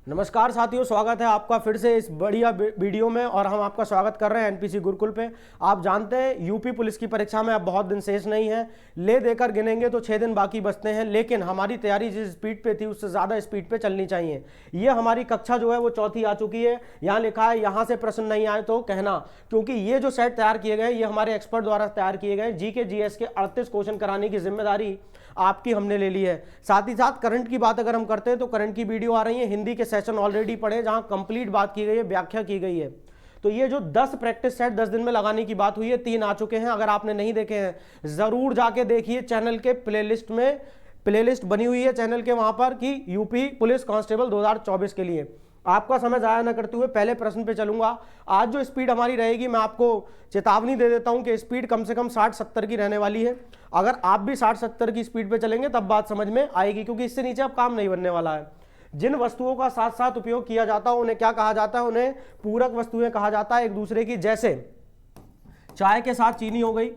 नमस्कार साथियों, स्वागत है आपका फिर से इस बढ़िया वीडियो में। और हम आपका स्वागत कर रहे हैं एनपीसी गुरुकुल पे। आप जानते हैं यूपी पुलिस की परीक्षा में अब बहुत दिन शेष नहीं है, ले देकर गिनेंगे तो 6 दिन बाकी बचते हैं। लेकिन हमारी तैयारी जिस स्पीड पे थी उससे ज़्यादा स्पीड पे चलनी चाहिए। ये हमारी कक्षा जो है वो चौथी आ चुकी है। यहाँ लिखा है यहाँ से प्रश्न नहीं आए तो कहना, क्योंकि ये जो सेट तैयार किए गए ये हमारे एक्सपर्ट द्वारा तैयार किए गए। जीके जीएस के 38 क्वेश्चन कराने की जिम्मेदारी आपकी हमने ले ली है। साथ ही साथ करंट की बात अगर हम करते हैं तो करंट की वीडियो आ रही है, हिंदी के सेशन ऑलरेडी पढ़े जहां कंप्लीट बात की गई है, व्याख्या की गई है। तो ये जो 10 प्रैक्टिस सेट 10 दिन में लगाने की बात हुई है, 3 आ चुके हैं। अगर आपने नहीं देखे हैं जरूर जाके देखिए, चैनल के प्लेलिस्ट में प्लेलिस्ट बनी हुई है चैनल के वहां पर कि यूपी पुलिस कांस्टेबल 2024 के लिए। आपका समय जाया न करते हुए पहले प्रश्न पे चलूंगा। आज जो स्पीड हमारी रहेगी, मैं आपको चेतावनी दे देता हूं कि स्पीड कम से कम 60-70 की रहने वाली है। अगर आप भी 60-70 की स्पीड पे चलेंगे तब बात समझ में आएगी, क्योंकि इससे नीचे अब काम नहीं बनने वाला है। जिन वस्तुओं का साथ साथ उपयोग किया जाता है उन्हें क्या कहा जाता है? उन्हें पूरक वस्तुएं कहा जाता है एक दूसरे की। जैसे चाय के साथ चीनी हो गई,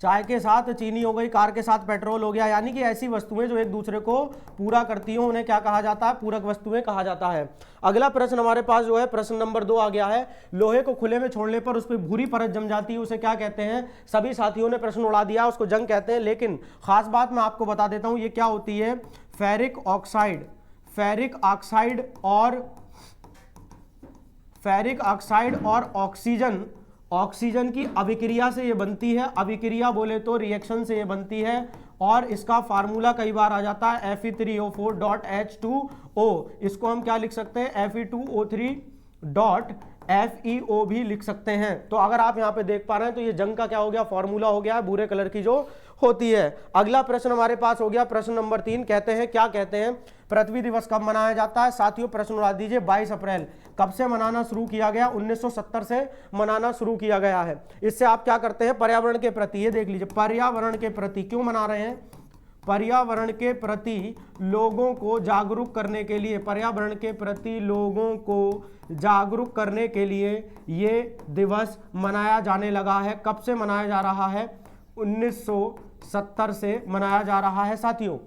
चाय के साथ चीनी हो गई, कार के साथ पेट्रोल हो गया। यानी कि ऐसी वस्तुएं जो एक दूसरे को पूरा करती हो उन्हें क्या कहा जाता है? पूरक वस्तुएं कहा जाता है। अगला प्रश्न हमारे पास जो है प्रश्न नंबर 2 आ गया है। लोहे को खुले में छोड़ने पर उस पर भूरी परत जम जाती है, उसे क्या कहते हैं? सभी साथियों ने प्रश्न उड़ा दिया, उसको जंग कहते हैं। लेकिन खास बात मैं आपको बता देता हूं ये क्या होती है। फेरिक ऑक्साइड, फेरिक ऑक्साइड और ऑक्सीजन, ऑक्सीजन की अभिक्रिया से ये बनती है। अभिक्रिया बोले तो रिएक्शन से ये बनती है। और इसका फार्मूला कई बार आ जाता है Fe3O4.H2O। इसको हम क्या लिख सकते हैं? Fe2O3.FeO भी लिख सकते हैं। तो अगर आप यहाँ पे देख पा रहे हैं तो ये जंग का क्या हो गया? फॉर्मूला हो गया है, भूरे कलर की जो होती है। अगला प्रश्न हमारे पास हो गया प्रश्न नंबर 3। कहते हैं, क्या कहते हैं? पृथ्वी दिवस कब मनाया जाता है? साथियों प्रश्न उड़ा दीजिए। 22 अप्रैल। कब से मनाना शुरू किया गया? 1970 से मनाना शुरू किया गया है। इससे आप क्या करते हैं? पर्यावरण के प्रति, ये देख लीजिए, पर्यावरण के प्रति क्यों मना रहे हैं? पर्यावरण के प्रति लोगों को जागरूक करने के लिए, पर्यावरण के प्रति लोगों को जागरूक करने के लिए ये दिवस मनाया जाने लगा है। कब से मनाया जा रहा है? 1970 से मनाया जा रहा है साथियों।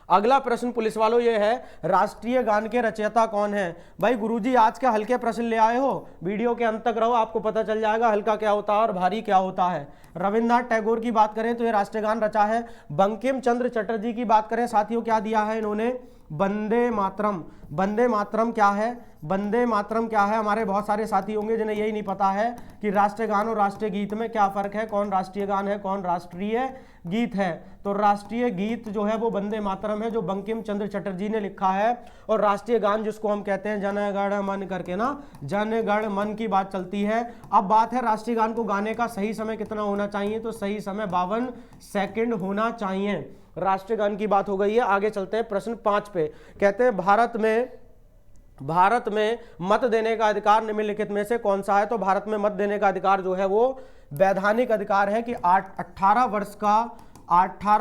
अगला प्रश्न पुलिस वालों ये है, राष्ट्रीय गान के रचयिता कौन है? भाई गुरुजी आज के हल्के प्रश्न ले आए हो, वीडियो के अंत तक रहो, आपको पता चल जाएगा हल्का क्या होता है और भारी क्या होता है। रविन्द्रनाथ टैगोर की बात करें तो ये राष्ट्रीय गान रचा है। बंकिम चंद्र चटर्जी की बात करें साथियों, क्या दिया है इन्होंने? वंदे मातरम। वंदे मातरम क्या है? वंदे मातरम क्या है? हमारे बहुत सारे साथी होंगे जिन्हें यही नहीं पता है कि राष्ट्रीय गान और राष्ट्रीय गीत में क्या फर्क है, कौन राष्ट्रीय गान है, कौन राष्ट्रीय गीत है। तो राष्ट्रीय गीत जो है वो वंदे मातरम है, जो बंकिम चंद्र चटर्जी ने लिखा है। और राष्ट्रीय गान जिसको हम कहते हैं जन गण मन करके ना, जन गण मन की बात चलती है। अब बात है राष्ट्रीय गान को गाने का सही समय कितना होना चाहिए? तो सही समय 52 सेकंड होना चाहिए। राष्ट्रीय गान की बात हो गई है। आगे चलते हैं प्रश्न 5 पे। कहते हैं भारत में मत देने का अधिकार निम्नलिखित में से कौन सा है? तो भारत में मत देने का अधिकार जो है वो वैधानिक अधिकार है कि 18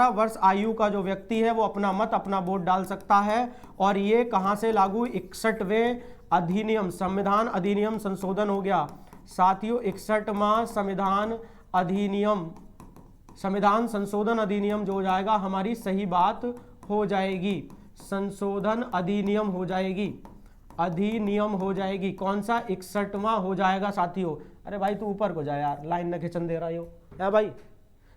वर्ष आयु का जो व्यक्ति है वो अपना मत, अपना वोट डाल सकता है। और ये कहां से लागू? 61वें अधिनियम, संविधान अधिनियम संशोधन हो गया साथियों। 61वां संविधान अधिनियम, संविधान संशोधन अधिनियम जो हो जाएगा, हमारी सही बात हो जाएगी, संशोधन अधिनियम हो जाएगी, अधिनियम हो जाएगी। कौन सा? 61वां हो जाएगा साथियों। अरे भाई तू ऊपर को जा यार, लाइन न खिंचन दे रहा हो है भाई।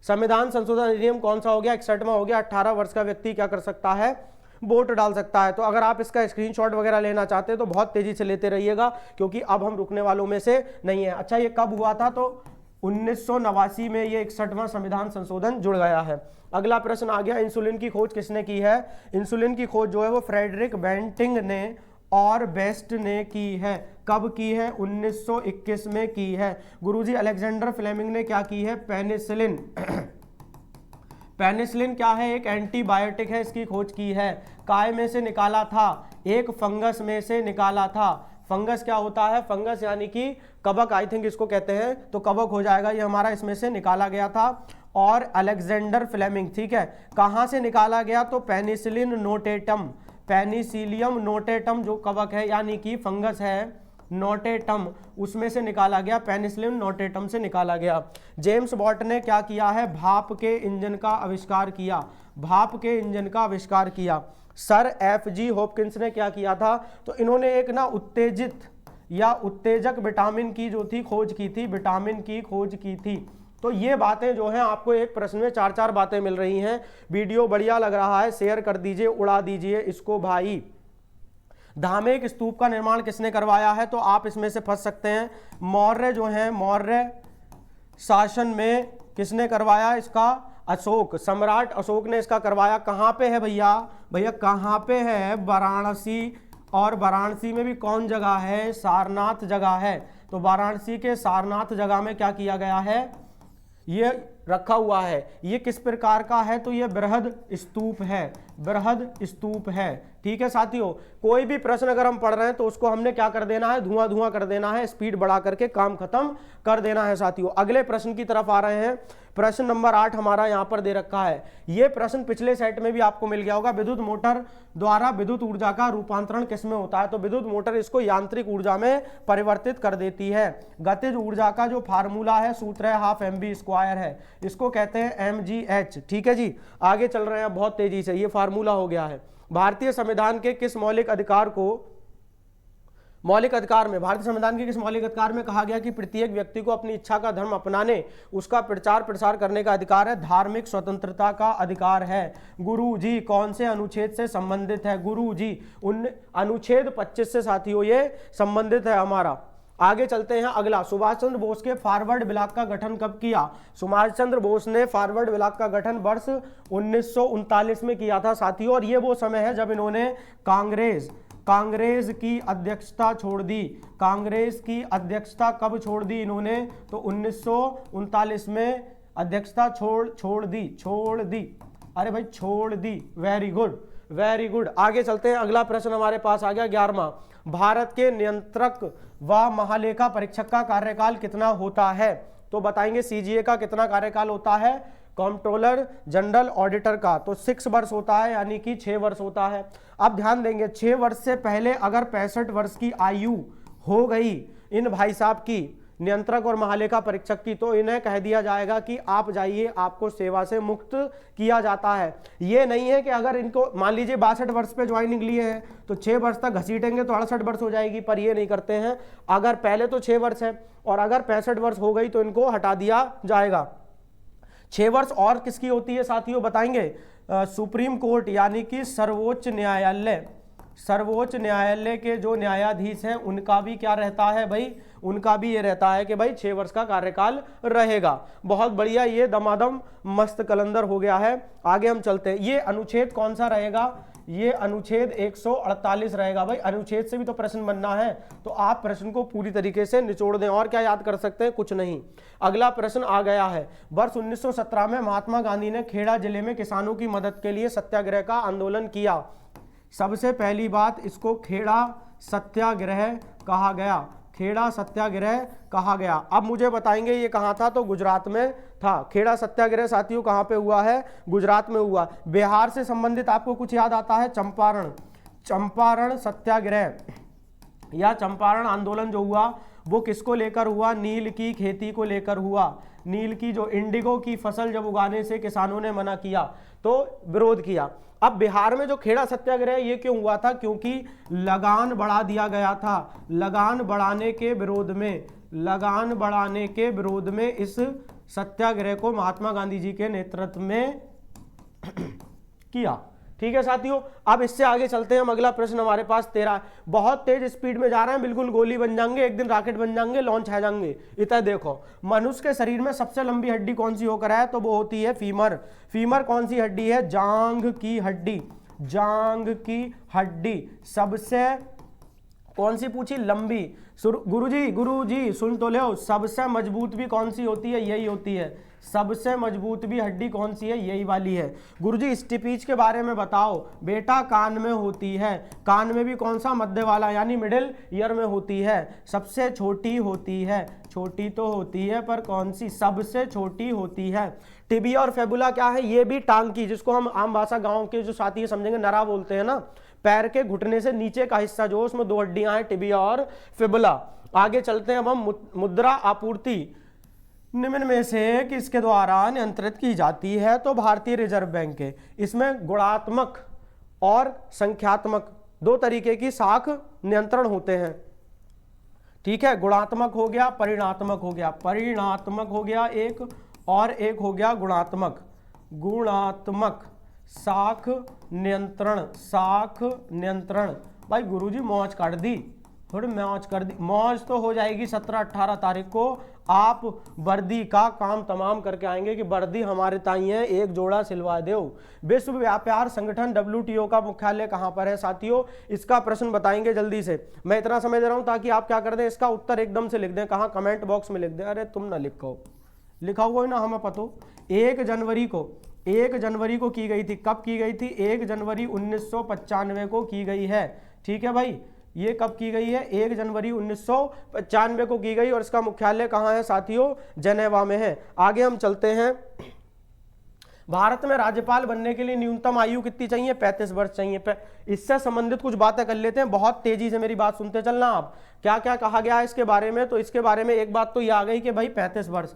संविधान संशोधन अधिनियम कौन सा हो गया? 61वां हो गया। 18 वर्ष का व्यक्ति क्या कर सकता है? वोट डाल सकता है। तो अगर आप इसका स्क्रीनशॉट वगैरह लेना चाहते हैं तो बहुत तेजी से लेते रहिएगा, क्योंकि अब हम रुकने वालों में से नहीं है। अच्छा, ये कब हुआ था? तो 1989 में ये 61वां संविधान संशोधन जुड़ गया है। अगला प्रश्न आ गया, इंसुलिन की खोज किसने की है? इंसुलिन की खोज जो है वो फ्रेडरिक बेंटिंग ने और बेस्ट ने की है। कब की है? 1921 में की है। गुरुजी अलेक्जेंडर फ्लेमिंग ने क्या की है? पेनिसिलिन। पेनिसिलिन क्या है? एक एंटीबायोटिक है, इसकी खोज की है। काय में से निकाला था? एक फंगस में से निकाला था। फंगस क्या होता है? फंगस यानी कि कवक, आई थिंक इसको कहते हैं, तो कवक हो जाएगा ये हमारा, इसमें से निकाला गया था। और अलेक्जेंडर फ्लेमिंग, ठीक है, कहां से निकाला गया? तो पेनिसिलिन नोटेटम, पेनिसिलियम नोटेटम जो कवक है यानी कि फंगस है नोटेटम, उसमें से निकाला गया, पेनिसिलिन नोटेटम से निकाला गया। जेम्स वॉट ने क्या किया है? भाप के इंजन का आविष्कार किया, भाप के इंजन का आविष्कार किया। सर FG हॉपकिंस ने क्या किया था, तो इन्होंने एक ना उत्तेजित या उत्तेजक विटामिन की जो थी खोज की थी, विटामिन की खोज की थी। तो ये बातें जो हैं आपको एक प्रश्न में 4-4 बातें मिल रही हैं। वीडियो बढ़िया लग रहा है, शेयर कर दीजिए, उड़ा दीजिए इसको भाई। धामेक स्तूप का निर्माण किसने करवाया है, तो आप इसमें से फंस सकते हैं। मौर्य जो है, मौर्य शासन में किसने करवाया इसका, अशोक, सम्राट अशोक ने इसका करवाया। कहाँ पे है भैया, भैया कहाँ पे है, वाराणसी, और वाराणसी में भी कौन जगह है, सारनाथ जगह है। तो वाराणसी के सारनाथ जगह में क्या किया गया है, ये रखा हुआ है। ये किस प्रकार का है, तो ये बृहद स्तूप है, बृहद स्तूप है। ठीक है साथियों, कोई भी प्रश्न अगर हम पढ़ रहे हैं तो उसको हमने क्या कर देना है, धुआं धुआं कर देना है, स्पीड बढ़ा करके काम खत्म कर देना है साथियों। अगले प्रश्न की तरफ आ रहे हैं। प्रश्न नंबर 8 हमारा यहां पर दे रखा है। यह प्रश्न पिछले सेट में भी आपको मिल गया होगा। विद्युत मोटर द्वारा विद्युत ऊर्जा का रूपांतरण किसमें होता है, तो विद्युत मोटर इसको यांत्रिक ऊर्जा में परिवर्तित कर देती है। गतिज ऊर्जा का जो फार्मूला है, सूत्र है, हाफ mv² है, इसको कहते हैं mgh। ठीक है जी, आगे चल रहे हैं बहुत तेजी से, ये फार्मूला हो गया है। भारतीय संविधान के किस मौलिक अधिकार को, मौलिक अधिकार में, भारतीय संविधान के किस मौलिक अधिकार में कहा गया कि प्रत्येक व्यक्ति को अपनी इच्छा का धर्म अपनाने, उसका प्रचार प्रसार करने का अधिकार है, धार्मिक स्वतंत्रता का अधिकार है। गुरुजी कौन से अनुच्छेद से संबंधित है, गुरुजी अनुच्छेद 25 से साथियों ये संबंधित है हमारा। आगे चलते हैं अगला। सुभाष चंद्र बोस के फॉरवर्ड ब्लॉक का गठन कब किया, सुभाष चंद्र बोस ने फॉरवर्ड ब्लॉक का गठन वर्ष 1939 में किया था साथियों। और ये वो समय है जब इन्होंने कांग्रेस की अध्यक्षता छोड़ दी। कांग्रेस की अध्यक्षता कब छोड़ दी इन्होंने, तो 1939 में अध्यक्षता छोड़ दी। अरे भाई छोड़ दी, वेरी गुड वेरी गुड। आगे चलते हैं, अगला प्रश्न हमारे पास आ गया 11वां। भारत के नियंत्रक व महालेखा परीक्षक का कार्यकाल कितना होता है, तो बताएंगे CGA का कितना कार्यकाल होता है, कंट्रोलर जनरल ऑडिटर का तो 6 वर्ष होता है, यानी कि 6 वर्ष होता है। अब ध्यान देंगे 6 वर्ष से पहले अगर 65 वर्ष की आयु हो गई इन भाई साहब की, नियंत्रक और महालेखा परीक्षक की, तो इन्हें कह दिया जाएगा कि आप जाइए, आपको सेवा से मुक्त किया जाता है। ये नहीं है कि अगर इनको मान लीजिए 62 वर्ष पे ज्वाइनिंग लिए हैं तो 6 वर्ष तक घसीटेंगे तो 68 वर्ष हो जाएगी, पर ये नहीं करते हैं। अगर पहले तो 6 वर्ष है और अगर 65 वर्ष हो गई तो इनको हटा दिया जाएगा। 6 वर्ष और किसकी होती है साथियों बताएंगे, सुप्रीम कोर्ट यानी कि सर्वोच्च न्यायालय, सर्वोच्च न्यायालय के जो न्यायाधीश हैं उनका भी क्या रहता है भाई, उनका भी ये रहता है कि भाई 6 वर्ष का कार्यकाल रहेगा। बहुत बढ़िया, ये दमादम मस्त कलंदर हो गया है। आगे हम चलते हैं, ये अनुच्छेद कौन सा रहेगा, ये अनुच्छेद 148 रहेगा। भाई अनुच्छेद से भी तो प्रश्न बनना है, तो आप प्रश्न को पूरी तरीके से निचोड़ दें। और क्या याद कर सकते हैं, कुछ नहीं। अगला प्रश्न आ गया है, वर्ष 1917 में महात्मा गांधी ने खेड़ा जिले में किसानों की मदद के लिए सत्याग्रह का आंदोलन किया। सबसे पहली बात, इसको खेड़ा सत्याग्रह कहा गया, खेड़ा सत्याग्रह कहा गया। अब मुझे बताएंगे ये कहाँ था, तो गुजरात में था। खेड़ा सत्याग्रह साथियों कहाँ पे हुआ है, गुजरात में हुआ। बिहार से संबंधित आपको कुछ याद आता है, चंपारण सत्याग्रह या चंपारण आंदोलन जो हुआ वो किसको लेकर हुआ, नील की खेती को लेकर हुआ। नील की जो इंडिगो की फसल जब उगाने से किसानों ने मना किया तो विरोध किया। अब बिहार में जो खेड़ा सत्याग्रह ये क्यों हुआ था, क्योंकि लगान बढ़ा दिया गया था। लगान बढ़ाने के विरोध में इस सत्याग्रह को महात्मा गांधी जी के नेतृत्व में किया। ठीक है साथियों, अब इससे आगे चलते हैं हम। अगला प्रश्न हमारे पास 13, बहुत तेज स्पीड में जा रहे हैं, बिल्कुल गोली बन जाएंगे, एक दिन रॉकेट बन जाएंगे, लॉन्च हो जाएंगे। इतना देखो, मनुष्य के शरीर में सबसे लंबी हड्डी कौन सी होकर है, तो वो होती है फीमर। फीमर कौन सी हड्डी है, जांघ की हड्डी। जांघ की हड्डी सबसे कौन सी पूछी, लंबी। गुरुजी सुन तो लो, सबसे मजबूत भी कौन सी होती है, यही होती है। सबसे मजबूत भी हड्डी कौन सी है, यही वाली है। गुरुजी स्टिपीच के बारे में बताओ, बेटा कान में होती है। कान में भी कौन सा, मध्य वाला यानी मिडिल ईयर में होती है। सबसे छोटी होती है, छोटी तो होती है पर कौन सी, सबसे छोटी होती है। टिबिया और फेबुला क्या है, ये भी टांग की, जिसको हम आम भाषा गांव के जो साथी समझेंगे नरा बोलते हैं ना। पैर के घुटने से नीचे का हिस्सा जो उसमें 2 हड्डियां हैं, टिबिया और फेबुला। आगे चलते हैं अब हम, मुद्रा आपूर्ति निम्न में से किसके द्वारा नियंत्रित की जाती है, तो भारतीय रिजर्व बैंक के। इसमें गुणात्मक और संख्यात्मक, दो तरीके की शाख नियंत्रण होते हैं। ठीक है, गुणात्मक हो गया, परिणात्मक हो गया, परिणात्मक हो गया एक, और एक हो गया गुणात्मक, गुणात्मक शाख नियंत्रण, शाख नियंत्रण। भाई गुरुजी मौज काट दी, थोड़ी मौज कर दी, मौज तो हो जाएगी 17-18 तारीख को। आप वर्दी का काम तमाम करके आएंगे कि वर्दी हमारे ताई है, एक जोड़ा सिलवा दो। विश्व व्यापार संगठन WTO का मुख्यालय कहाँ पर है साथियों, इसका प्रश्न बताएंगे जल्दी से। मैं इतना समय दे रहा हूं ताकि आप क्या कर दें, इसका उत्तर एकदम से लिख दें। कहाँ, कमेंट बॉक्स में लिख दें। अरे तुम ना लिखो, लिखा हुआ है ना, हमें पता। 1 जनवरी को की गई थी। कब की गई थी? 1 जनवरी 1995 को की गई है। ठीक है भाई, ये कब की गई है? 1 जनवरी 1995 को की गई। और इसका मुख्यालय कहाँ है साथियों? जेनेवा में है। आगे हम चलते हैं। भारत में राज्यपाल बनने के लिए न्यूनतम आयु कितनी चाहिए? 35 वर्ष चाहिए। इससे संबंधित कुछ बातें कर लेते हैं, बहुत तेजी से मेरी बात सुनते चलना आप। क्या क्या कहा गया है इसके बारे में? तो इसके बारे में एक बात तो ये आ गई कि भाई 35 वर्ष।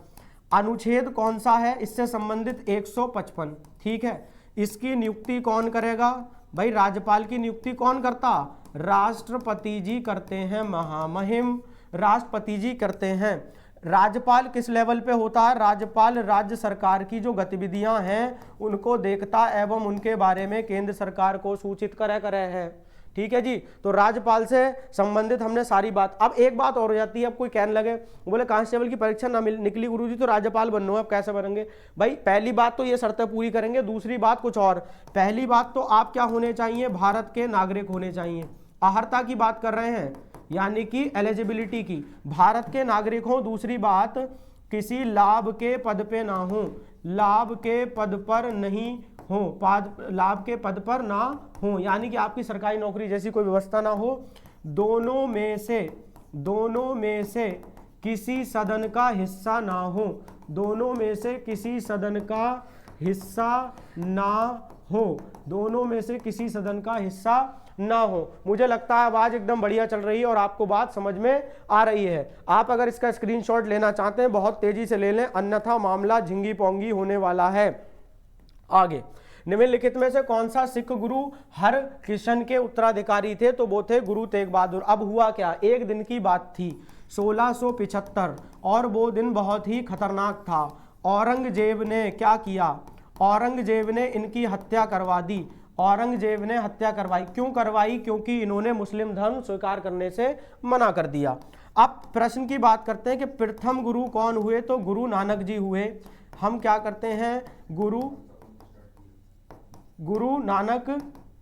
अनुच्छेद कौन सा है इससे संबंधित? 155। ठीक है, इसकी नियुक्ति कौन करेगा? भाई राज्यपाल की नियुक्ति कौन करता? राष्ट्रपति जी करते हैं। महामहिम राष्ट्रपति जी करते हैं। राज्यपाल किस लेवल पे होता है? राज्यपाल राज्य सरकार की जो गतिविधियां हैं उनको देखता एवं उनके बारे में केंद्र सरकार को सूचित करे है। ठीक है जी, तो राज्यपाल से संबंधित हमने सारी बात। अब एक बात और हो जाती है, अब कोई कहने लगे, बोले कांस्टेबल की परीक्षा ना निकली गुरुजी तो राज्यपाल बनना है, अब कैसे बनेंगे? भाई पहली बात तो ये शर्तें पूरी करेंगे, दूसरी बात कुछ और। पहली बात तो आप क्या होने चाहिए? भारत के नागरिक होने चाहिए। अर्हता की बात कर रहे हैं, यानी कि एलिजिबिलिटी की, भारत के नागरिक हो। दूसरी बात, किसी लाभ के पद पे ना हो, लाभ के पद पर नहीं हो, लाभ के पद पर ना हो, यानी कि आपकी सरकारी नौकरी जैसी कोई व्यवस्था ना हो। दोनों में से किसी सदन का हिस्सा ना हो, दोनों में से किसी सदन का हिस्सा ना हो, दोनों में से किसी सदन का हिस्सा ना हो। मुझे लगता है आवाज एकदम बढ़िया चल रही है और आपको बात समझ में आ रही है। आप अगर इसका स्क्रीनशॉट लेना चाहते हैं बहुत तेजी से ले लें, अन्यथा मामला झिंगी पोंगी होने वाला है। आगे, निम्नलिखित में से कौन सा सिख गुरु हर कृष्ण के उत्तराधिकारी थे? तो वो थे गुरु तेग बहादुर। अब हुआ क्या, एक दिन की बात थी 1675, और वो दिन बहुत ही खतरनाक था। औरंगजेब ने क्या किया? औरंगजेब ने इनकी हत्या करवा दी। औरंगजेब ने हत्या करवाई। क्यों करवाई? क्योंकि इन्होंने मुस्लिम धर्म स्वीकार करने से मना कर दिया। अब प्रश्न की बात करते हैं कि प्रथम गुरु कौन हुए? तो गुरु नानक जी हुए। हम क्या करते हैं? गुरु नानक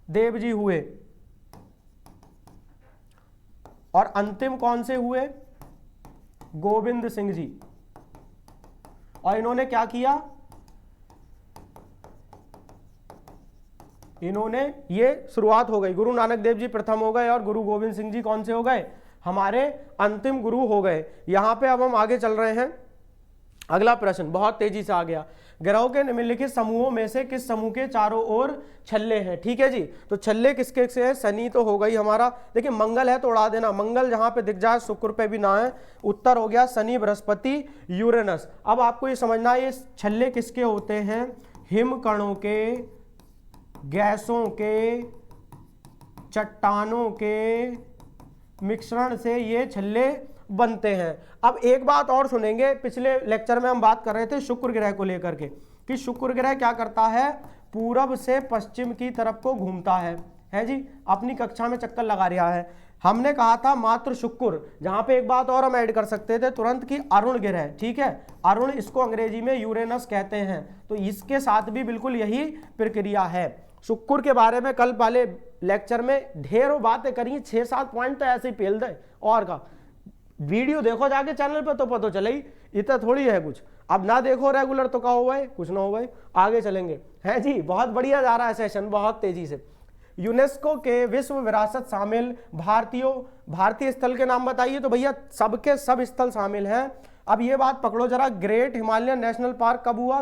देव जी हुए। और अंतिम कौन से हुए? गोविंद सिंह जी। और इन्होंने क्या किया? इन्होंने, ये शुरुआत हो गई, गुरु नानक देव जी प्रथम हो गए और गुरु गोविंद सिंह जी कौन से हो गए? हमारे अंतिम गुरु हो गए। यहां पे अब हम आगे चल रहे हैं। अगला प्रश्न बहुत तेजी से आ गया। ग्रहों के निम्नलिखित समूहों में से किस समूह के चारों ओर छल्ले हैं? ठीक है जी, तो छल्ले किसके से है? शनि तो हो गई हमारा। देखिए मंगल है तो उड़ा देना, मंगल जहां पे दिख जाए शुक्र पे भी ना है। उत्तर हो गया शनि, बृहस्पति, यूरेनस। अब आपको ये समझना है ये छल्ले किसके होते हैं? हिमकणों के, गैसों के, चट्टानों के मिश्रण से ये छल्ले बनते हैं। अब एक बात और सुनेंगे, पिछले लेक्चर में हम बात कर रहे थे शुक्र ग्रह को लेकर के कि शुक्र ग्रह क्या करता है? पूरब से पश्चिम की तरफ को घूमता है जी। अपनी कक्षा में चक्कर लगा रहा है। हमने कहा था मात्र शुक्र, जहां पे एक बात और हम ऐड कर सकते थे तुरंत की अरुण ग्रह। ठीक है, अरुण, इसको अंग्रेजी में यूरेनस कहते हैं। तो इसके साथ भी बिल्कुल यही प्रक्रिया है। शुक्र के बारे में कल वाले लेक्चर में ढेरों बातें करी, 6-7 पॉइंट तो ऐसे ही पेल दे। और का वीडियो देखो जाके चैनल पे तो पता चले ही, इतना थोड़ी है कुछ। अब ना देखो रेगुलर तो क्या हो भाई, कुछ ना हो भाई। आगे चलेंगे, है जी, बहुत बढ़िया जा रहा है सेशन, बहुत तेजी से। यूनेस्को के विश्व विरासत शामिल भारतीय स्थल के नाम बताइए। तो भैया सबके सब स्थल शामिल हैं। अब ये बात पकड़ो जरा, ग्रेट हिमालयन नेशनल पार्क कब हुआ?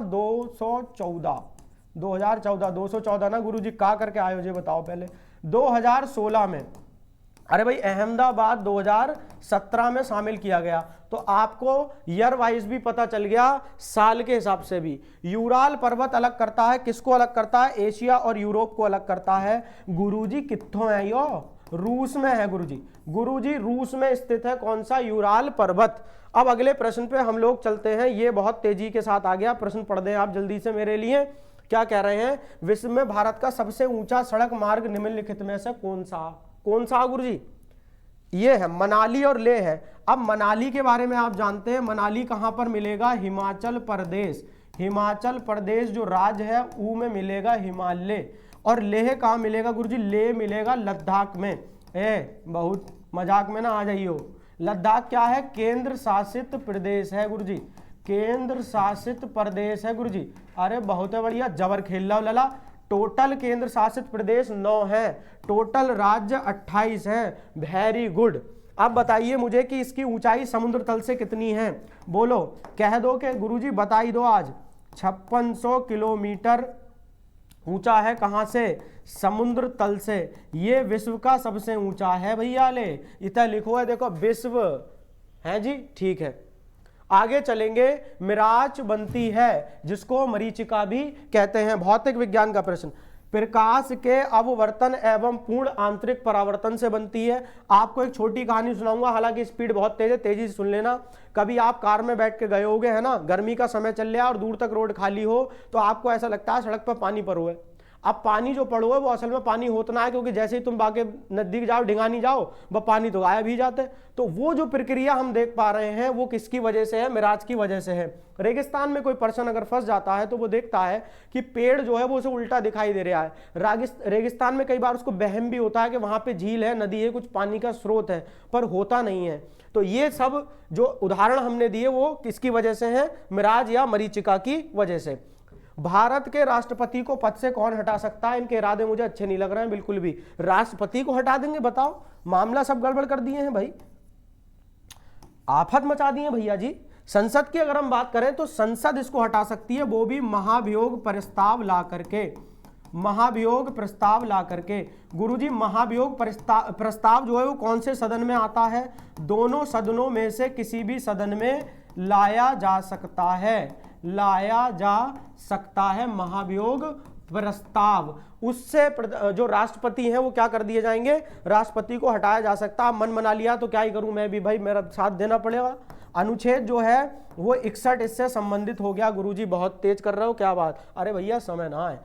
2014 ना गुरुजी, का करके आए हो जी बताओ पहले। 2016 में अरे भाई अहमदाबाद 2017 में शामिल किया गया। तो आपको ईयर वाइज भी पता चल गया, साल के हिसाब से भी। यूराल पर्वत अलग करता है, किसको अलग करता है? एशिया और यूरोप को अलग करता है। गुरुजी कित्थों है यो? रूस में है गुरुजी। गुरुजी रूस में स्थित है कौन सा? यूराल पर्वत। अब अगले प्रश्न पे हम लोग चलते हैं। ये बहुत तेजी के साथ आ गया, प्रश्न पढ़ दें आप जल्दी से मेरे लिए। क्या कह रहे हैं? विश्व में भारत का सबसे ऊंचा सड़क मार्ग निम्नलिखित में से कौन सा? कौन सा गुरुजी? ये है मनाली और लेह है। अब मनाली के बारे में आप जानते हैं, मनाली कहां पर मिलेगा? हिमाचल प्रदेश। हिमाचल प्रदेश जो राज्य है ऊ में मिलेगा हिमालय। और लेह कहां मिलेगा गुरुजी? लेह मिलेगा लद्दाख में। बहुत मजाक में ना आ जाइयो। लद्दाख क्या है? केंद्र शासित प्रदेश है गुरुजी, केंद्र शासित प्रदेश है गुरुजी। अरे बहुत बढ़िया, जबर खेल लो लला। टोटल केंद्र शासित प्रदेश 9 है, टोटल राज्य 28 है। Very good. अब बताइए मुझे कि इसकी ऊंचाई समुद्र तल से कितनी है? बोलो, कह दो कि गुरुजी बता ही दो आज। 5600 किलोमीटर ऊंचा है। कहां से? समुद्र तल से। ये विश्व का सबसे ऊंचा है भैया। ले इतना लिखो है, देखो विश्व है जी, ठीक है। आगे चलेंगे। मिराज बनती है जिसको मरीचिका भी कहते हैं। भौतिक विज्ञान का प्रश्न। प्रकाश के अववर्तन एवं पूर्ण आंतरिक परावर्तन से बनती है। आपको एक छोटी कहानी सुनाऊंगा, हालांकि स्पीड बहुत तेज है, तेजी से सुन लेना। कभी आप कार में बैठ के गए होगे, है ना, गर्मी का समय चल रहा है और दूर तक रोड खाली हो, तो आपको ऐसा लगता है सड़क पर पानी पड़ो है। अब पानी जो पड़ो है वो असल में पानी होता ना है, क्योंकि जैसे ही तुम बाके नजदीक जाओ, ढिंगानी जाओ, वह पानी तो गायब ही जाते। तो वो जो प्रक्रिया हम देख पा रहे हैं वो किसकी वजह से है? मिराज की वजह से है। रेगिस्तान में कोई पर्सन अगर फंस जाता है तो वो देखता है कि पेड़ जो है वो उसे उल्टा दिखाई दे रहा है। रेगिस्तान में कई बार उसको वहम भी होता है कि वहां पे झील है, नदी है, कुछ पानी का स्रोत है, पर होता नहीं है। तो ये सब जो उदाहरण हमने दिए वो किसकी वजह से है? मिराज या मरीचिका की वजह से। भारत के राष्ट्रपति को पद से कौन हटा सकता है? इनके इरादे मुझे अच्छे नहीं लग रहे हैं बिल्कुल भी। राष्ट्रपति को हटा देंगे? बताओ, मामला सब गड़बड़ कर दिए हैं भाई, आफत मचा दिए भैया जी। संसद की अगर हम बात करें तो संसद इसको हटा सकती है, वो भी महाभियोग प्रस्ताव ला करके। महाभियोग प्रस्ताव ला करके। गुरुजी महाभियोग प्रस्ताव जो है वो कौन से सदन में आता है? दोनों सदनों में से किसी भी सदन में लाया जा सकता है, लाया जा सकता है महाभियोग प्रस्ताव। उससे जो राष्ट्रपति हैं वो क्या कर दिए जाएंगे? राष्ट्रपति को हटाया जा सकता। मन मना लिया तो क्या ही करूं मैं भी भाई, मेरा साथ देना पड़ेगा। अनुच्छेद जो है वो 61 इससे संबंधित हो गया। गुरुजी बहुत तेज कर रहे हो, क्या बात। अरे भैया समय ना है।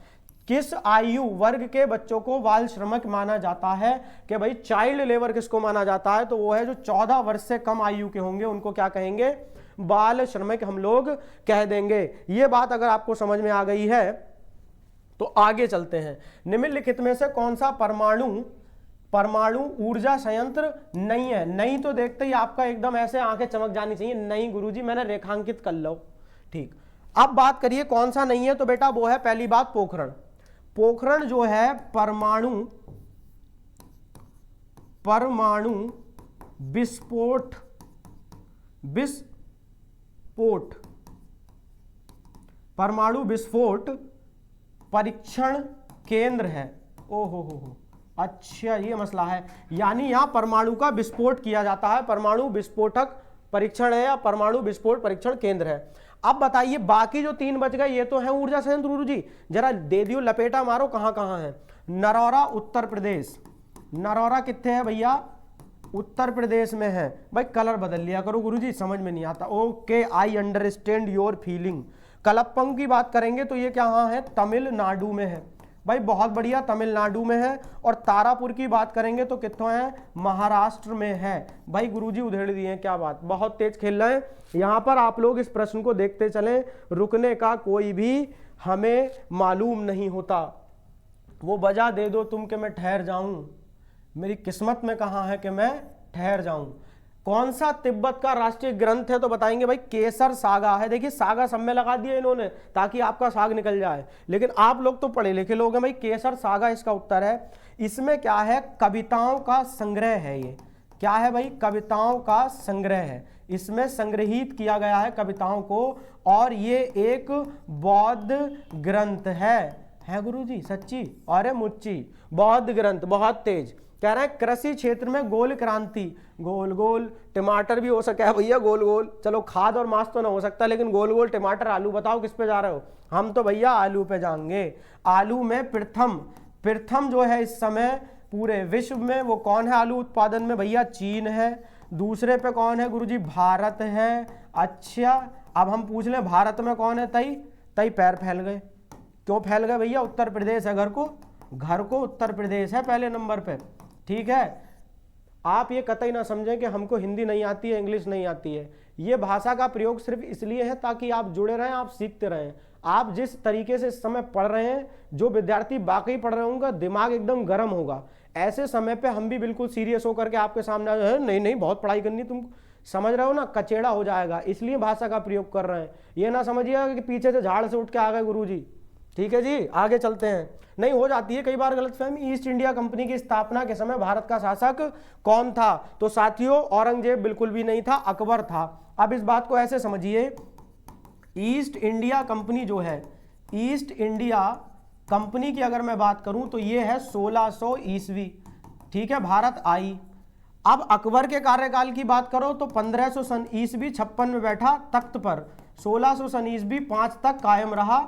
किस आयु वर्ग के बच्चों को बाल श्रमिक माना जाता है? कि भाई चाइल्ड लेबर किसको माना जाता है? तो वो है जो 14 वर्ष से कम आयु के होंगे, उनको क्या कहेंगे? बाल श्रमिक हम लोग कह देंगे। ये बात अगर आपको समझ में आ गई है तो आगे चलते हैं। निम्नलिखित में से कौन सा परमाणु ऊर्जा संयंत्र नहीं है? नहीं तो देखते ही आपका एकदम ऐसे आंखें चमक जानी चाहिए। नहीं गुरुजी मैंने रेखांकित कर लो, ठीक। अब बात करिए कौन सा नहीं है, तो बेटा वो है पहली बात पोखरण। पोखरण जो है परमाणु विस्फोट परमाणु विस्फोट परीक्षण केंद्र है। हो अच्छा ये मसला है, यानी यहां परमाणु का विस्फोट किया जाता है, परमाणु विस्फोटक परीक्षण है या परमाणु विस्फोट परीक्षण केंद्र है। अब बताइए बाकी जो 3 बच गए ये तो है ऊर्जा संयंत्र। गुरु जी जरा दे दियो, लपेटा मारो, कहां कहां है? नरौरा उत्तर प्रदेश। नरौरा कितने है भैया? उत्तर प्रदेश में है। भाई कलर बदल लिया करो गुरुजी, समझ में नहीं आता। Okay I understand your feeling. Kalappam की बात करेंगे तो ये कहाँ है? तमिलनाडु में है। भाई बहुत बढ़िया, तमिलनाडु में है। और तारापुर की बात करेंगे तो कितों है? महाराष्ट्र में है। भाई गुरुजी उधेड़ दिए हैं, क्या बात, बहुत तेज खेल रहे हैं। यहाँ पर आप लोग इस प्रश्न को देखते चलें, रुकने का कोई भी हमें मालूम नहीं होता। वो वजह दे दो तुम कि मैं ठहर जाऊं, मेरी किस्मत में कहाँ है कि मैं ठहर जाऊं। कौन सा तिब्बत का राष्ट्रीय ग्रंथ है? तो बताएंगे भाई केसर सागा है। देखिए सागा सब में लगा दिया इन्होंने ताकि आपका साग निकल जाए, लेकिन आप लोग तो पढ़े लिखे लोग हैं भाई। केसर सागा इसका उत्तर है। इसमें क्या है? कविताओं का संग्रह है। ये क्या है भाई? कविताओं का संग्रह है। इसमें संग्रहित किया गया है कविताओं को, और ये एक बौद्ध ग्रंथ है गुरुजी, सच्ची। अरे मुच्ची बौद्ध ग्रंथ, बहुत तेज। कह रहे हैं कृषि क्षेत्र में गोल क्रांति, गोल गोल टमाटर भी हो सका है भैया, गोल गोल, चलो खाद और मांस तो ना हो सकता, लेकिन गोल गोल टमाटर आलू, बताओ किस पे जा रहे हो? हम तो भैया आलू पे जाएंगे। आलू में प्रथम जो है इस समय पूरे विश्व में वो कौन है आलू उत्पादन में? भैया चीन है। दूसरे पे कौन है गुरुजी? भारत है। अच्छा अब हम पूछ लें भारत में कौन है? तई पैर फैल गए। क्यों फैल गए भैया? उत्तर प्रदेश है, घर को उत्तर प्रदेश है पहले नंबर पे। ठीक है, आप ये कतई ना समझें कि हमको हिंदी नहीं आती है, इंग्लिश नहीं आती है। ये भाषा का प्रयोग सिर्फ इसलिए है ताकि आप जुड़े रहें, आप सीखते रहें। आप जिस तरीके से इस समय पढ़ रहे हैं, जो विद्यार्थी वाकई पढ़ रहे होंगे, दिमाग एकदम गर्म होगा। ऐसे समय पे हम भी बिल्कुल सीरियस होकर के आपके सामने आ जाए, नहीं नहीं बहुत पढ़ाई करनी, तुम समझ रहे हो ना, कचेड़ा हो जाएगा, इसलिए भाषा का प्रयोग कर रहे हैं। ये ना समझिएगा कि पीछे से झाड़ से उठ के आ गए गुरुजी। ठीक है जी, आगे चलते हैं। नहीं हो जाती है कई बार गलतफहमी। ईस्ट इंडिया कंपनी की स्थापना के समय भारत का शासक कौन था? तो साथियों औरंगजेब बिल्कुल भी नहीं था, अकबर था। अब इस बात को ऐसे समझिए, ईस्ट इंडिया कंपनी जो है, ईस्ट इंडिया कंपनी की अगर मैं बात करूं तो ये है 1600 ईस्वी। ठीक है, भारत आई। अब अकबर के कार्यकाल की बात करो तो 1500 सन ईस्वी 56 में बैठा तख्त पर, 1600 सन ईस्वी 5 तक कायम रहा।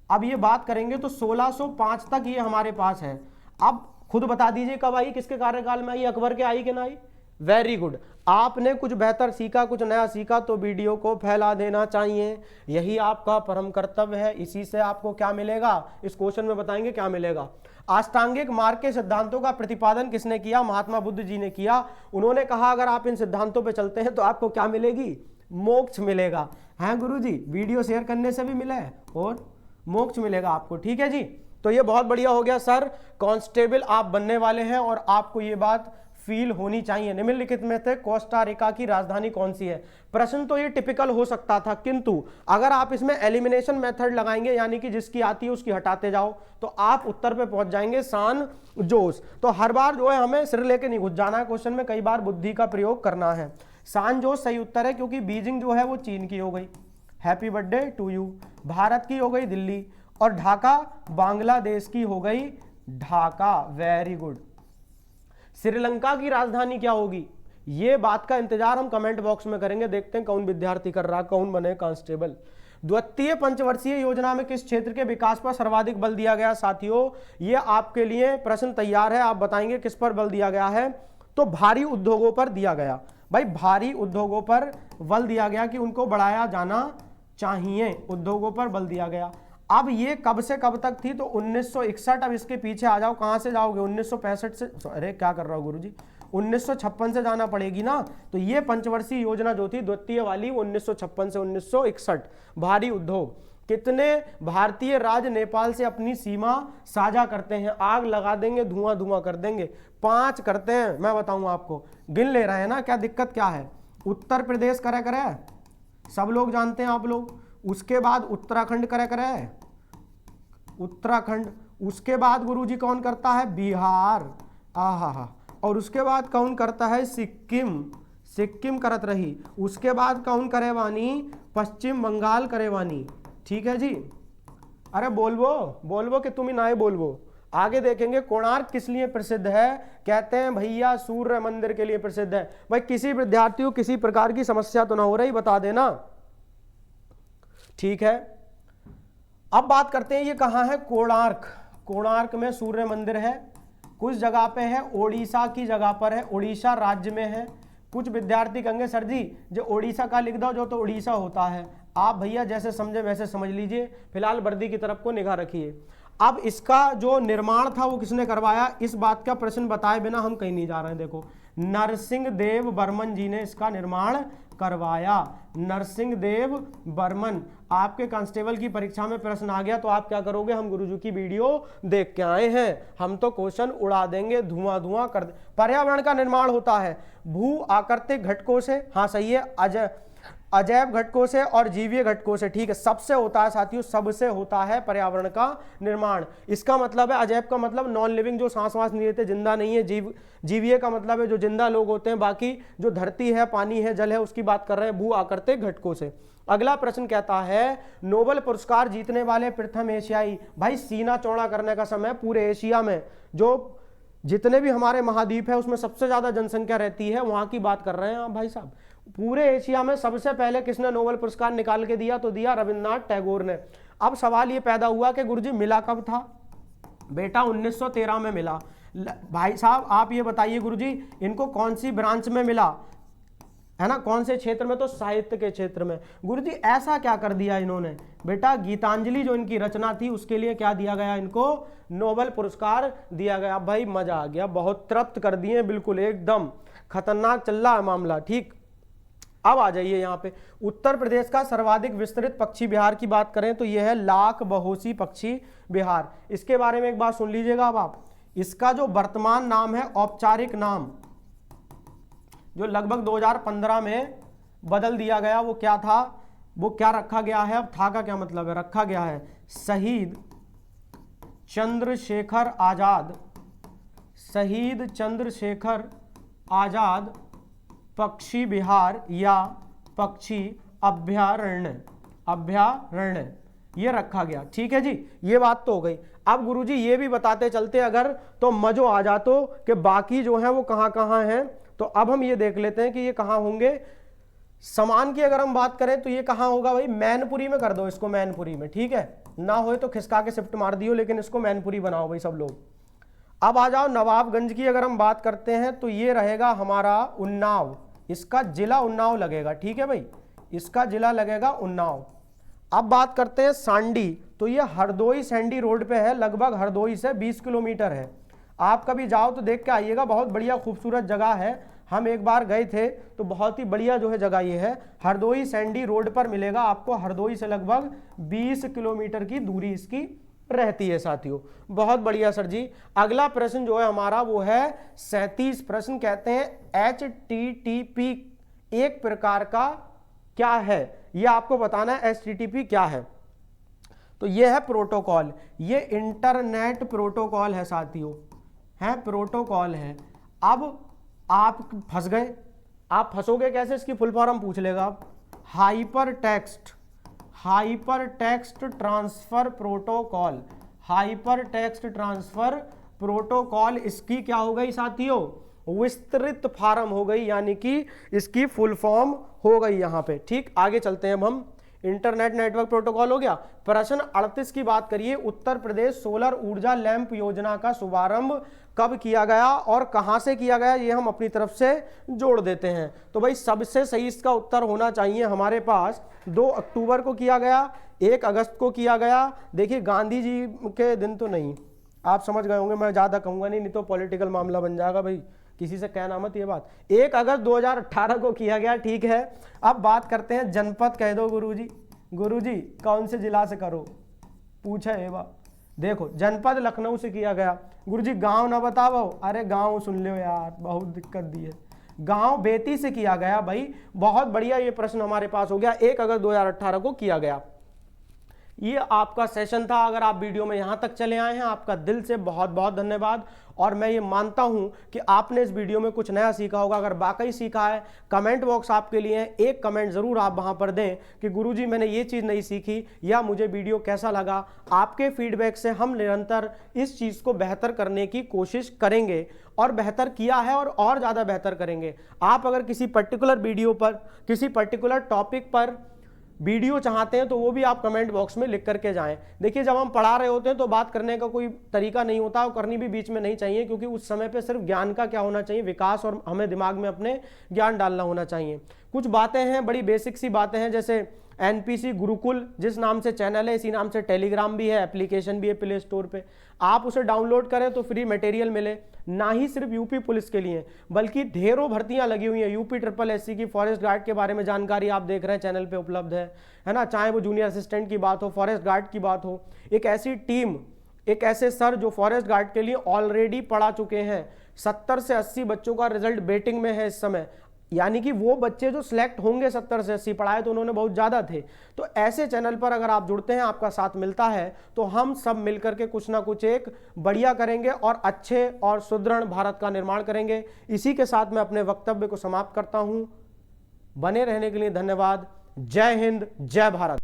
अब ये बात करेंगे तो 1605 तक ये हमारे पास है। अब खुद बता दीजिए कब आई, किसके कार्यकाल में आई? अकबर के आई कि ना आई? Very good. आपने कुछ बेहतर सीखा, कुछ नया सीखा तो वीडियो को फैला देना चाहिए, यही आपका परम कर्तव्य है। इसी से आपको क्या मिलेगा, इस क्वेश्चन में बताएंगे क्या मिलेगा। अष्टांगिक मार्ग के सिद्धांतों का प्रतिपादन किसने किया? महात्मा बुद्ध जी ने किया। उन्होंने कहा अगर आप इन सिद्धांतों पर चलते हैं तो आपको क्या मिलेगी? मोक्ष मिलेगा। हैं गुरुजी, वीडियो शेयर करने से भी मिला है और मोक्ष मिलेगा आपको। ठीक है जी, तो ये बहुत बढ़िया हो गया सर। कांस्टेबल आप बनने वाले हैं और आपको ये बात फील होनी चाहिए। निम्नलिखित में से कोस्टा रिका की राजधानी कौन सी है? प्रश्न तो ये टिपिकल हो सकता था, किंतु अगर आप इसमें एलिमिनेशन मेथड लगाएंगे, यानी कि जिसकी आती है उसकी हटाते जाओ, तो आप उत्तर पे पहुंच जाएंगे, सान जोस। तो हर बार जो है हमें सिर लेके नहीं घुस जाना है क्वेश्चन में, कई बार बुद्धि का प्रयोग करना है। सान जोस सही उत्तर है, क्योंकि बीजिंग जो है वो चीन की हो गई। Happy birthday to you. Bharat की हो गई दिल्ली, और ढाका बांग्लादेश की हो गई ढाका। Very good. श्रीलंका की राजधानी क्या होगी? ये बात का इंतजार हम कमेंट बॉक्स में करेंगे, देखते हैं कौन विद्यार्थी कर रहा, कौन बने कांस्टेबल। द्वितीय पंचवर्षीय योजना में किस क्षेत्र के विकास पर सर्वाधिक बल दिया गया? साथियों ये आपके लिए प्रश्न तैयार है, आप बताएंगे किस पर बल दिया गया है। तो भारी उद्योगों पर दिया गया। भाई भारी उद्योगों पर बल दिया गया कि उनको बढ़ाया जाना चाहिए, उद्योगों पर बल दिया गया। अब ये कब से कब तक थी? तो 1961। अब इसके पीछे आ जाओ, कहां से जाओगे? 1965 से, अरे क्या कर रहा हो गुरुजी, 1956 से जाना पड़ेगी ना। तो ये पंचवर्षीय योजना जो थी द्वितीय वाली, 1956 से 1961। भारी उद्योग, कितने भारतीय राज्य नेपाल से अपनी सीमा साझा करते हैं? आग लगा देंगे, धुआं धुआं कर देंगे। 5 करते हैं, मैं बताऊंगा आपको, गिन ले रहे हैं ना, क्या दिक्कत क्या है? उत्तर प्रदेश करे सब लोग जानते हैं आप लोग। उसके बाद उत्तराखंड करे उत्तराखंड। उसके बाद गुरुजी कौन करता है? बिहार। आहा। और उसके बाद कौन करता है? सिक्किम करत रही। उसके बाद कौन करे वानी? पश्चिम बंगाल करे वानी। ठीक है जी। अरे बोलबो कि तुम ही ना बोलबो। आगे देखेंगे कोणार्क किस लिए प्रसिद्ध है? कहते हैं भैया सूर्य मंदिर के लिए प्रसिद्ध है। भाई किसी विद्यार्थी को किसी प्रकार की समस्या तो ना हो रही, बता देना। ठीक है, अब बात करते हैं ये कहाँ है? कोणार्क में सूर्य मंदिर है। कुछ जगह पे है, ओडिशा की जगह पर है, उड़ीसा राज्य में है। कुछ विद्यार्थी कहेंगे सर जी जो ओडिशा का लिख दो, जो तो उड़ीसा होता है। आप भैया जैसे समझे वैसे समझ लीजिए, फिलहाल वर्दी की तरफ को निगाह रखिए। अब इसका जो निर्माण था वो किसने करवाया? इस बात का प्रश्न बताए बिना हम कहीं नहीं जा रहे हैं। देखो, नरसिंह देव बर्मन जी ने इसका निर्माण करवाया। नरसिंह देव बर्मन। आपके कांस्टेबल की परीक्षा में प्रश्न आ गया तो आप क्या करोगे? हम गुरुजी की वीडियो देख के आए हैं, हम तो क्वेश्चन उड़ा देंगे, धुआं कर दे। पर्यावरण का निर्माण होता है भू आकृतिक घटकों से, हाँ सही है, अजैव घटकों से और जीवीय घटकों से। ठीक है, सबसे होता है साथियों, सबसे होता है पर्यावरण का निर्माण। इसका मतलब है अजैव का मतलब नॉन लिविंग, जो सांस वास नहीं लेते, जिंदा नहीं है। जीवीय का मतलब है जो जिंदा लोग होते हैं, बाकी जो धरती है, पानी है, जल है, उसकी बात कर रहे हैं, भू आकृतिक घटकों से। अगला प्रश्न कहता है नोबेल पुरस्कार जीतने वाले प्रथम एशियाई। भाई सीना चौड़ा करने का समय पूरे एशिया में जो जितने भी हमारे महाद्वीप है उसमें सबसे ज्यादा जनसंख्या रहती है, वहां की बात कर रहे हैं आप भाई साहब। पूरे एशिया में सबसे पहले किसने नोबेल पुरस्कार निकाल के दिया, तो दिया रविन्द्रनाथ टैगोर ने। अब सवाल ये पैदा हुआ कि गुरुजी मिला कब था, बेटा 1913 में मिला। भाई साहब आप ये बताइए गुरुजी इनको कौन सी ब्रांच में मिला, है ना, कौन से क्षेत्र में, तो साहित्य के क्षेत्र में। गुरुजी ऐसा क्या कर दिया इन्होंने, बेटा गीतांजलि जो इनकी रचना थी उसके लिए क्या दिया गया, इनको नोबेल पुरस्कार दिया गया। भाई मजा आ गया, बहुत तृप्त कर दिए, बिल्कुल एकदम खतरनाक चल रहा है मामला। ठीक, अब आ जाइए यहाँ पे, उत्तर प्रदेश का सर्वाधिक विस्तृत पक्षी विहार की बात करें तो यह है लाख बहोसी पक्षी विहार। इसके बारे में एक बात सुन लीजिएगा अब आप, इसका जो वर्तमान नाम है, औपचारिक नाम जो लगभग 2015 में बदल दिया गया, वो क्या था, वो क्या रखा गया है, अब था का क्या मतलब है, रखा गया है शहीद चंद्रशेखर आजाद, शहीद चंद्रशेखर आजाद पक्षी विहार या पक्षी अभयारण्य, अभयारण्य ये रखा गया। ठीक है जी, ये बात तो हो गई। अब गुरुजी ये भी बताते चलते अगर तो मजो आ जातो कि बाकी जो है वो कहाँ कहाँ हैं। तो अब हम ये देख लेते हैं कि ये कहाँ होंगे। समान की अगर हम बात करें तो ये कहाँ होगा भाई, मैनपुरी में कर दो इसको, मैनपुरी में। ठीक है, ना हो तो खिसका के शिफ्ट मार दियो, लेकिन इसको मैनपुरी बनाओ भाई सब लोग। अब आ जाओ नवाबगंज की अगर हम बात करते हैं तो ये रहेगा हमारा उन्नाव, इसका जिला उन्नाव लगेगा। ठीक है भाई, इसका जिला लगेगा उन्नाव। अब बात करते हैं सांडी, तो ये हरदोई सैंडी रोड पे है, लगभग हरदोई से 20 किलोमीटर है। आप कभी जाओ तो देख के आइएगा, बहुत बढ़िया खूबसूरत जगह है। हम एक बार गए थे तो बहुत ही बढ़िया जो है जगह ये है, हरदोई सैंडी रोड पर मिलेगा आपको। हरदोई से लगभग 20 किलोमीटर की दूरी इसकी रहती है साथियों। बहुत बढ़िया सर जी। अगला प्रश्न जो है हमारा वो है 37 प्रश्न, कहते हैं HTTP एक प्रकार का क्या है, ये आपको बताना है HTTP क्या है। तो ये है प्रोटोकॉल, ये इंटरनेट प्रोटोकॉल है साथियों, है प्रोटोकॉल है। अब आप फंस गए, आप फंसोगे कैसे, इसकी फुल फॉर्म पूछ लेगा आप, hyper text transfer protocol, hyper text transfer protocol, इसकी क्या हो गई साथियों, विस्तृत फॉर्म हो गई, यानी कि इसकी फुल फॉर्म हो गई यहाँ पे। ठीक, आगे चलते हैं अब हम। इंटरनेट नेटवर्क प्रोटोकॉल हो गया। प्रश्न 38 की बात करिए, उत्तर प्रदेश सोलर ऊर्जा लैंप योजना का शुभारंभ कब किया गया और कहां से किया गया, ये हम अपनी तरफ से जोड़ देते हैं। तो भाई सबसे सही इसका उत्तर होना चाहिए हमारे पास 2 अक्टूबर को किया गया, 1 अगस्त को किया गया। देखिए गांधी जी के दिन तो नहीं, आप समझ गए होंगे, मैं ज्यादा कहूंगा नहीं तो पॉलिटिकल मामला बन जाएगा भाई, किसी से कहना मत ये बात। 1 अगस्त 2018 को किया गया। ठीक है, अब बात करते हैं जनपद कह दो गुरुजी, गुरुजी कौन से जिला से करो, पूछा है बात। देखो जनपद लखनऊ से किया गया। गुरुजी गांव ना बताओ, अरे गांव सुन लो यार, बहुत दिक्कत दी है। गांव बेती से किया गया भाई, बहुत बढ़िया ये प्रश्न हमारे पास हो गया, 1 अगस्त 2018 को किया गया। ये आपका सेशन था। अगर आप वीडियो में यहाँ तक चले आए हैं, आपका दिल से बहुत बहुत धन्यवाद। और मैं ये मानता हूँ कि आपने इस वीडियो में कुछ नया सीखा होगा। अगर वाकई सीखा है, कमेंट बॉक्स आपके लिए है, एक कमेंट ज़रूर आप वहाँ पर दें कि गुरुजी मैंने ये चीज़ नहीं सीखी, या मुझे वीडियो कैसा लगा। आपके फीडबैक से हम निरंतर इस चीज़ को बेहतर करने की कोशिश करेंगे, और बेहतर किया है और ज़्यादा बेहतर करेंगे। आप अगर किसी पर्टिकुलर वीडियो पर, किसी पर्टिकुलर टॉपिक पर वीडियो चाहते हैं तो वो भी आप कमेंट बॉक्स में लिख करके जाएं। देखिए जब हम पढ़ा रहे होते हैं तो बात करने का कोई तरीका नहीं होता, और करनी भी बीच में नहीं चाहिए, क्योंकि उस समय पे सिर्फ ज्ञान का क्या होना चाहिए, विकास, और हमें दिमाग में अपने ज्ञान डालना होना चाहिए। कुछ बातें हैं, बड़ी बेसिक सी बातें हैं, जैसे NPC गुरुकुल जिस नाम से चैनल है, इसी नाम से टेलीग्राम भी है, एप्लीकेशन भी है प्ले स्टोर पे। आप उसे डाउनलोड करें तो फ्री मटेरियल मिले, ना ही सिर्फ यूपी पुलिस के लिए बल्कि ढेरों भर्तियां लगी हुई हैं। UP SSC की फॉरेस्ट गार्ड के बारे में जानकारी आप देख रहे हैं चैनल पे उपलब्ध है ना, चाहे वो जूनियर असिस्टेंट की बात हो, फॉरेस्ट गार्ड की बात हो। एक ऐसी टीम, एक ऐसे सर जो फॉरेस्ट गार्ड के लिए ऑलरेडी पढ़ा चुके हैं। 70 से 80 बच्चों का रिजल्ट वेटिंग में है इस समय, यानी कि वो बच्चे जो सिलेक्ट होंगे 70 से 80, पढ़ाए तो उन्होंने बहुत ज़्यादा थे। तो ऐसे चैनल पर अगर आप जुड़ते हैं, आपका साथ मिलता है, तो हम सब मिलकर के कुछ ना कुछ एक बढ़िया करेंगे और अच्छे और सुदृढ़ भारत का निर्माण करेंगे। इसी के साथ मैं अपने वक्तव्य को समाप्त करता हूं। बने रहने के लिए धन्यवाद। जय हिंद, जय भारत।